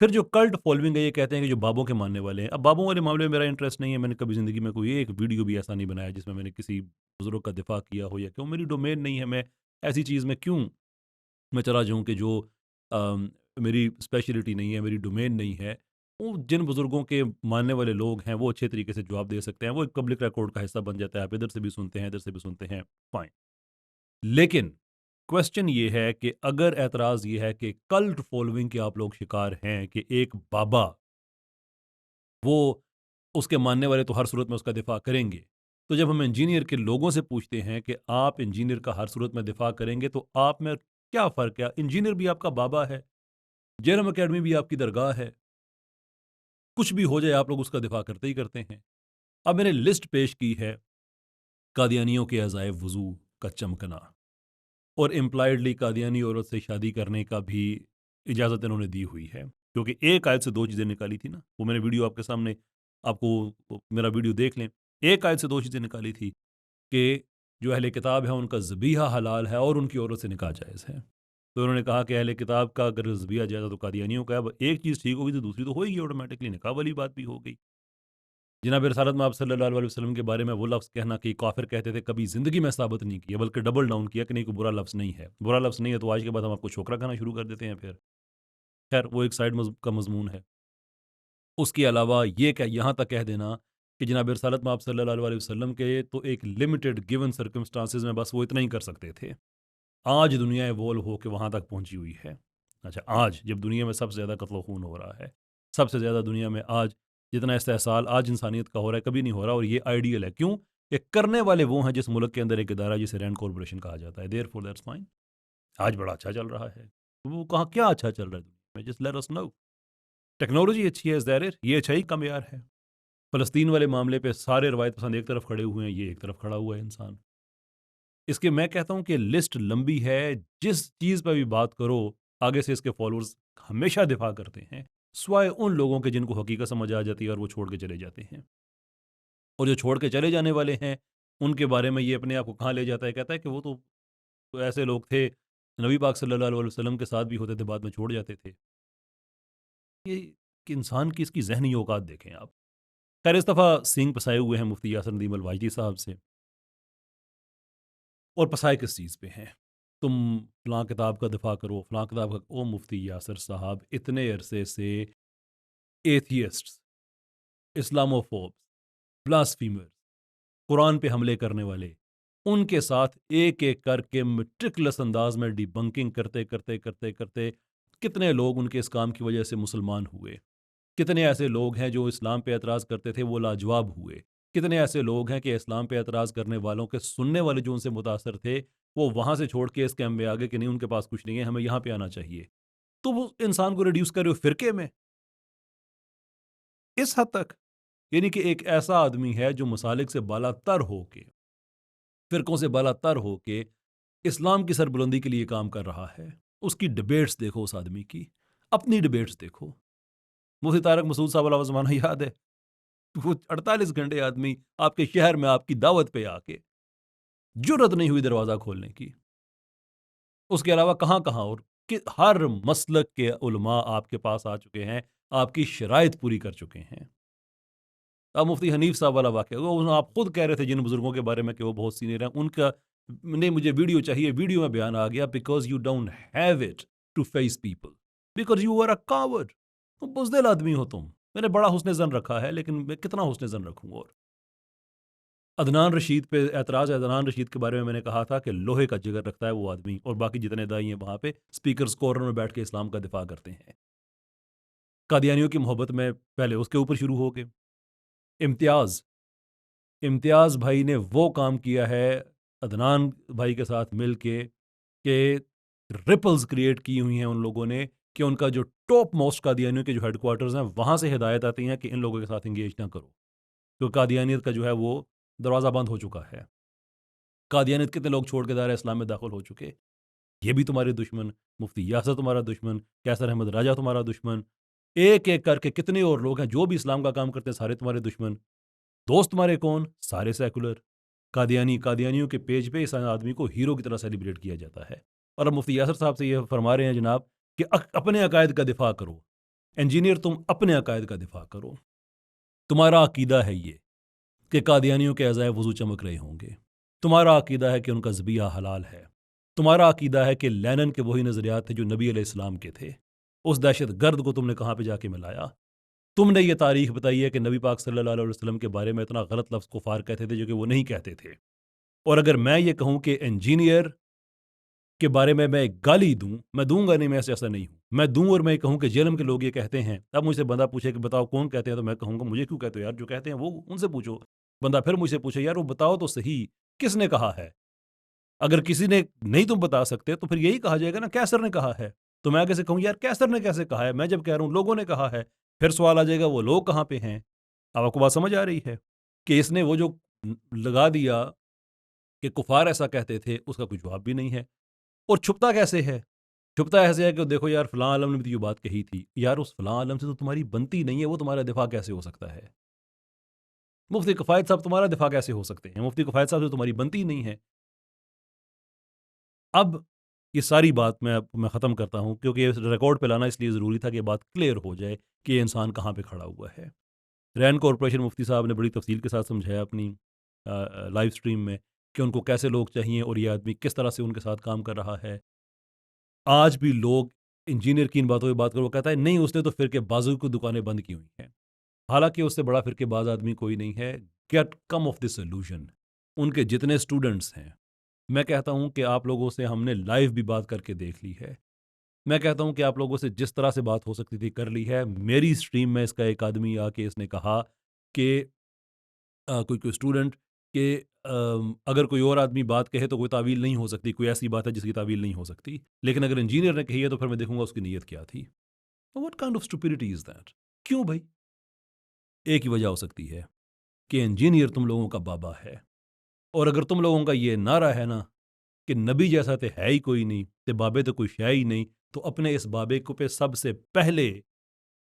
پھر جو cult following ہے، یہ کہتے ہیں کہ جو بابوں کے ماننے والے ہیں. اب بابوں والے معاملے میں میرا انٹرسٹ نہیں ہے. میں نے کبھی زندگی میں کوئی ایک ویڈیو بھی ایسا نہیں بنایا جس میں میں نے کسی بزرگ کا دفاع کیا ہو، یا کیوں میری ڈومین نہیں ہے. میں ایسی چیز میں کیوں میں چلا جاؤں کہ جو میری اسپیشلٹی نہیں ہے، میری ڈومین نہیں ہے. وہ جن بزرگوں کے ماننے والے لوگ ہیں وہ اچھے طریقے سے جواب دے سکتے ہیں. وہ ایک پبلک ریکارڈ کا حصہ بن جاتا ہے. آپ ادھر سے بھی سنتے ہیں، ادھر سے بھی سنتے ہیں، فائن. لیکن کوشچن یہ ہے کہ اگر اعتراض یہ ہے کہ کلٹ فالوئنگ کے آپ لوگ شکار ہیں کہ ایک بابا، وہ اس کے ماننے والے تو ہر صورت میں اس کا دفاع کریں گے، تو جب ہم انجینئر کے لوگوں سے پوچھتے ہیں کہ آپ انجینئر کا ہر صورت میں دفاع کریں گے تو آپ میں کیا فرق ہے؟ انجینئر بھی آپ کا بابا ہے، جیرم اکیڈمی بھی آپ کی درگاہ ہے. کچھ بھی ہو جائے آپ لوگ اس کا دفاع کرتے ہی کرتے ہیں. اب میں نے لسٹ پیش کی ہے قادیانیوں کے عزائے وضو کا چمکنا، اور امپلائڈلی قادیانی عورت سے شادی کرنے کا بھی اجازت انہوں نے دی ہوئی ہے، کیونکہ ایک آیت سے دو چیزیں نکالی تھی نا. وہ میں نے ویڈیو آپ کے سامنے، آپ کو میرا ویڈیو دیکھ لیں. ایک آیت سے دو چیزیں نکالی تھی کہ جو اہل کتاب ہے ان کا ذبیحہ حلال ہے اور ان کی عورت سے نکاح جائز ہے. تو انہوں نے کہا کہ اہل کتاب کا اگر ذبیحہ جائز ہے تو قادیانیوں کا ہے. اب ایک چیز ٹھیک ہوگی تو دوسری تو ہوئے گی آٹومیٹکلی، نکاح والی بات بھی ہو گئی. جناب رسالت میں آپ صلی اللہ علیہ وسلم کے بارے میں وہ لفظ کہنا کہ کافر کہتے تھے، کبھی زندگی میں ثابت نہیں کیا، بلکہ ڈبل ڈاؤن کیا کہ نہیں، کوئی برا لفظ نہیں ہے. برا لفظ نہیں ہے تو آج کے بعد ہم آپ کو چھوکرا کہنا شروع کر دیتے ہیں. پھر خیر وہ ایک سائڈ کا مضمون ہے. اس کے علاوہ یہ کہ یہاں تک کہہ دینا کہ جناب رسالت میں آپ صلی اللہ علیہ وسلم کے تو ایک لمیٹڈ گیون سرکمسٹانسز میں بس وہ اتنا ہی کر سکتے تھے. آج دنیا ایوولو ہو کے وہاں تک پہنچی ہوئی ہے. اچھا، آج جب دنیا میں سب سے زیادہ قتل و خون ہو رہا ہے، سب سے زیادہ دنیا میں آج جتنا استحصال آج انسانیت کا ہو رہا ہے کبھی نہیں ہو رہا، اور یہ آئیڈیل ہے. کیوں؟ کہ کرنے والے وہ ہیں جس ملک کے اندر ایک ادارہ جسے رینڈ کارپوریشن کہا جاتا ہے. Therefore that's fine. آج بڑا اچھا چل رہا ہے. وہ کہاں کیا اچھا چل رہا ہے دنیا میں؟ جسٹ لیٹ اس نو. ٹیکنالوجی اچھی ہے ظاہر، یہ اچھائی کا معیار ہے. فلسطین والے معاملے پہ سارے روایت پسند ایک طرف کھڑے ہوئے ہیں، یہ ایک طرف کھڑا ہوا ہے انسان. اس کے میں کہتا ہوں کہ لسٹ لمبی ہے. جس چیز پہ بھی بات کرو آگے سے اس کے فالوورز ہمیشہ دفاع کرتے ہیں، سوائے ان لوگوں کے جن کو حقیقت سمجھ آ جاتی ہے اور وہ چھوڑ کے چلے جاتے ہیں. اور جو چھوڑ کے چلے جانے والے ہیں ان کے بارے میں یہ اپنے آپ کو کہاں لے جاتا ہے، کہتا ہے کہ وہ تو ایسے لوگ تھے نبی پاک صلی اللہ علیہ وسلم کے ساتھ بھی ہوتے تھے، بعد میں چھوڑ جاتے تھے. یہ کہ انسان کی اس کی ذہنی اوقات دیکھیں آپ. خیر اس دفعہ سینگ پسائے ہوئے ہیں مفتی یاسر ندیم الواجدی صاحب سے. اور پسائے کس چیز پہ ہیں؟ تم فلاں کتاب کا دفاع کرو، فلاں کتاب کا. او مفتی یاسر صاحب، اتنے عرصے سے ایتھیسٹس، اسلاموفوبس، بلاسفیمرز، قرآن پہ حملے کرنے والے، ان کے ساتھ ایک ایک کر کے میٹرکلس انداز میں ڈی بنکنگ کرتے کرتے کرتے کرتے کتنے لوگ ان کے اس کام کی وجہ سے مسلمان ہوئے. کتنے ایسے لوگ ہیں جو اسلام پہ اعتراض کرتے تھے وہ لاجواب ہوئے. کتنے ایسے لوگ ہیں کہ اسلام پہ اعتراض کرنے والوں کے سننے والے جو ان سے متاثر تھے وہ وہاں سے چھوڑ کے اس کیمپ میں آگے کہ نہیں ان کے پاس کچھ نہیں ہے، ہمیں یہاں پہ آنا چاہیے. تو وہ انسان کو ریڈیوس کرے فرقے میں اس حد تک. یعنی کہ ایک ایسا آدمی ہے جو مسالک سے بالا تر ہو کے، فرقوں سے بالا تر ہو کے اسلام کی سربلندی کے لیے کام کر رہا ہے. اس کی ڈبیٹس دیکھو، اس آدمی کی اپنی ڈبیٹس دیکھو. مفتی طارق مسعود صاحب والا زمانہ یاد ہے؟ وہ 48 گھنٹے آدمی آپ کے شہر میں آپ کی دعوت پہ آ کے جرت نہیں ہوئی دروازہ کھولنے کی. اس کے علاوہ کہاں کہاں اور ہر مسلک کے علماء آپ کے پاس آ چکے ہیں، آپ کی شرائط پوری کر چکے ہیں. اب مفتی حنیف صاحب والا واقعہ، وہ آپ خود کہہ رہے تھے جن بزرگوں کے بارے میں کہ وہ بہت سینئر ہیں، ان کا نہیں مجھے ویڈیو چاہیے. ویڈیو میں بیان آ گیا because you don't have it to face people, because you are a coward. بزدل آدمی ہو تم. میں نے بڑا حسن زن رکھا ہے لیکن میں کتنا حسن زن رکھوں. اور عدنان رشید پہ اعتراض ہے. عدنان رشید کے بارے میں نے کہا تھا کہ لوہے کا جگر رکھتا ہے وہ آدمی، اور باقی جتنے دائی ہیں وہاں پہ سپیکرز کارنر میں بیٹھ کے اسلام کا دفاع کرتے ہیں. قادیانیوں کی محبت میں پہلے اس کے اوپر شروع ہو گئے. امتیاز بھائی نے وہ کام کیا ہے عدنان بھائی کے ساتھ مل کے کہ ریپلز کریٹ کی ہوئی ہیں ان لوگوں نے کہ ان کا جو ٹاپ موسٹ قادیانیوں کے جو ہیڈ کوارٹرز ہیں وہاں سے ہدایت آتی ہیں کہ ان لوگوں کے ساتھ انگیج نہ کرو، تو قادیانیت کا جو ہے وہ دروازہ بند ہو چکا ہے. قادیانیت کتنے لوگ چھوڑ کے دائرہ اسلام میں داخل ہو چکے. یہ بھی تمہارے دشمن. مفتی یاسر تمہارا دشمن. کیسر احمد راجہ تمہارا دشمن. ایک ایک کر کے کتنے اور لوگ ہیں جو بھی اسلام کا کام کرتے ہیں، سارے تمہارے دشمن. دوست تمہارے کون؟ سارے سیکولر. قادیانیوں کے پیج پہ اس آدمی کو ہیرو کی طرح سیلیبریٹ کیا جاتا ہے. اور اب مفتی یاسر صاحب سے یہ فرما رہے ہیں جناب کہ اپنے عقائد کا دفاع کرو. انجینئر تم اپنے عقائد کا دفاع کرو. تمہارا عقیدہ ہے یہ کہ قادیانیوں کے عزائے وضو چمک رہے ہوں گے. تمہارا عقیدہ ہے کہ ان کا ذبیحہ حلال ہے. تمہارا عقیدہ ہے کہ لینن کے وہی نظریات تھے جو نبی علیہ السلام کے تھے. اس دہشت گرد کو تم نے کہاں پہ جا کے ملایا؟ تم نے یہ تاریخ بتائی ہے کہ نبی پاک صلی اللہ علیہ وسلم کے بارے میں اتنا غلط لفظ کفار کہتے تھے جو کہ وہ نہیں کہتے تھے. اور اگر میں یہ کہوں کہ انجینئر کے بارے میں ایک گالی دوں، میں دوں گا نہیں، میں ایسا نہیں ہوں. میں دوں اور میں کہوں کہ جیلم کے لوگ یہ کہتے ہیں، اب مجھ سے بندہ پوچھے کہ بتاؤ کون کہتے ہیں، تو میں کہوں گا مجھے کیوں کہتے ہو یار، جو کہتے ہیں وہ ان سے پوچھو. بندہ پھر مجھ سے پوچھے یار وہ بتاؤ تو صحیح کس نے کہا ہے. اگر کسی نے نہیں تم بتا سکتے تو پھر یہی کہا جائے گا نا کیسر نے کہا ہے. تو میں آگے سے کہوں یار کیسر نے کیسے کہا ہے، میں جب کہہ رہا ہوں لوگوں نے کہا ہے، پھر سوال آ جائے گا وہ لوگ کہاں پہ ہیں. اب آپ کو بات سمجھ آ رہی ہے کہ اس نے وہ جو لگا دیا کہ کفار ایسا کہتے تھے، اس کا کوئی جواب بھی نہیں ہے. اور چھپتا کیسے ہے؟ چھپتا ایسے ہے کہ دیکھو یار فلاں عالم نے بھی یہ بات کہی تھی. یار اس فلاں عالم سے تو تمہاری بنتی نہیں ہے، وہ تمہارا دفاع کیسے ہو سکتا ہے؟ مفتی کفایت صاحب تمہارا دفاع کیسے ہو سکتے ہیں؟ مفتی کفایت صاحب سے تمہاری بنتی نہیں ہے. اب یہ ساری بات میں ختم کرتا ہوں کیونکہ یہ ریکارڈ پہ لانا اس لیے ضروری تھا کہ بات کلیئر ہو جائے کہ یہ انسان کہاں پہ کھڑا ہوا ہے. رین کارپوریشن مفتی صاحب نے بڑی تفصیل کے ساتھ سمجھایا اپنی لائیو سٹریم میں کہ ان کو کیسے لوگ چاہیے اور یہ آدمی کس طرح سے ان کے ساتھ کام کر رہا ہے. آج بھی لوگ انجینئر کی ان باتوں پہ بات کرو، وہ کہتا ہے نہیں اس نے تو فرقے بازو کی دکانیں بند کی ہوئی ہیں. حالانکہ اس سے بڑا فرقے باز آدمی کوئی نہیں ہے. Get come of this solution. ان کے جتنے اسٹوڈنٹس ہیں، میں کہتا ہوں کہ آپ لوگوں سے ہم نے لائیو بھی بات کر کے دیکھ لی ہے. میں کہتا ہوں کہ آپ لوگوں سے جس طرح سے بات ہو سکتی تھی کر لی ہے. میری سٹریم میں اس کا ایک آدمی آ کے اس نے کہا کہ کوئی اسٹوڈنٹ کہ اگر کوئی اور آدمی بات کہے تو کوئی تعویل نہیں ہو سکتی، کوئی ایسی بات ہے جس کی تعویل نہیں ہو سکتی، لیکن اگر انجینئر نے کہی ہے تو پھر میں دیکھوں گا اس کی نیت کیا تھی. What kind of اسٹوپڈیٹی is that? کیوں بھائی؟ ایک ہی وجہ ہو سکتی ہے کہ انجینئر تم لوگوں کا بابا ہے. اور اگر تم لوگوں کا یہ نعرہ ہے نا کہ نبی جیسا تو ہے ہی کوئی نہیں، تے بابے تو کوئی شے ہی نہیں، تو اپنے اس بابے کو پہ سب سے پہلے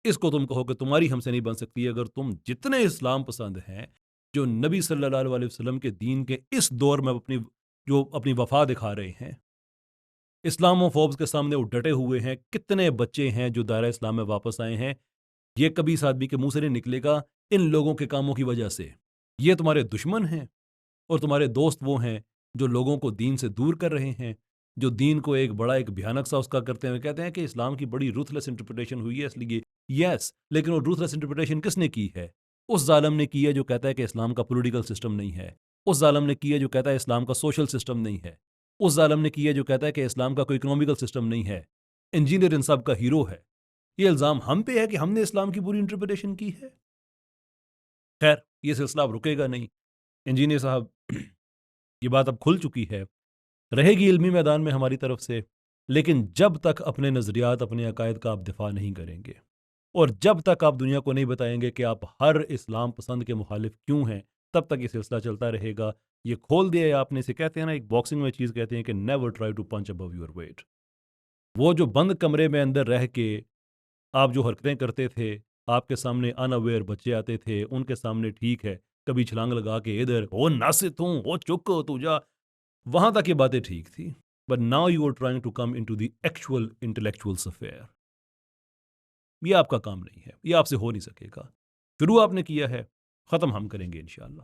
اس کو تم کہو کہ تمہاری ہم سے نہیں بن سکتی. اگر تم جتنے اسلام پسند ہیں جو نبی صلی اللہ علیہ وسلم کے دین کے اس دور میں اپنی وفا دکھا رہے ہیں، اسلامو فوبس کے سامنے وہ ڈٹے ہوئے ہیں. کتنے بچے ہیں جو دائرہ اسلام میں واپس آئے ہیں؟ یہ کبھی اس آدمی کے منہ سے نہیں نکلے گا ان لوگوں کے کاموں کی وجہ سے. یہ تمہارے دشمن ہیں اور تمہارے دوست وہ ہیں جو لوگوں کو دین سے دور کر رہے ہیں، جو دین کو ایک بھیانک سا اس کا کرتے ہیں. کہتے ہیں کہ اسلام کی بڑی روتھلیس انٹرپریٹیشن ہوئی ہے اس لیے. یس، لیکن وہ روتھلیس انٹرپریٹیشن کس نے کی ہے؟ اس ظالم نے کی ہے جو کہتا ہے کہ اسلام کا پولیٹیکل سسٹم نہیں ہے. اس ظالم نے کی ہے جو کہتا ہے اسلام کا سوشل سسٹم نہیں ہے. اس ظالم نے کی ہے جو کہتا ہے کہ اسلام کا کوئی اکنامیکل سسٹم نہیں ہے. انجینئر ان سب کا ہیرو ہے. یہ الزام ہم پہ ہے کہ ہم نے اسلام کی پوری انٹرپریٹیشن کی ہے. خیر، یہ سلسلہ اب رکے گا نہیں. انجینئر صاحب یہ بات اب کھل چکی ہے، رہے گی علمی میدان میں ہماری طرف سے، لیکن جب تک اپنے نظریات اپنے عقائد کا آپ دفاع نہیں کریں گے اور جب تک آپ دنیا کو نہیں بتائیں گے کہ آپ ہر اسلام پسند کے مخالف کیوں ہیں، تب تک یہ سلسلہ چلتا رہے گا. یہ کھول دیا ہے آپ نے. اسے کہتے ہیں نا، ایک باکسنگ میں چیز کہتے ہیں کہ never try to punch above your weight. وہ جو بند کمرے میں اندر رہ کے آپ جو حرکتیں کرتے تھے، آپ کے سامنے ان اویئر بچے آتے تھے، ان کے سامنے ٹھیک ہے کبھی چھلانگ لگا کے ادھر او ناصت ہوں او چکو تو جا، وہاں تک یہ باتیں ٹھیک تھی. But now you are trying to come into the actual intellectual affair. یہ آپ کا کام نہیں ہے، یہ آپ سے ہو نہیں سکے گا. شروع آپ نے کیا ہے، ختم ہم کریں گے انشاءاللہ.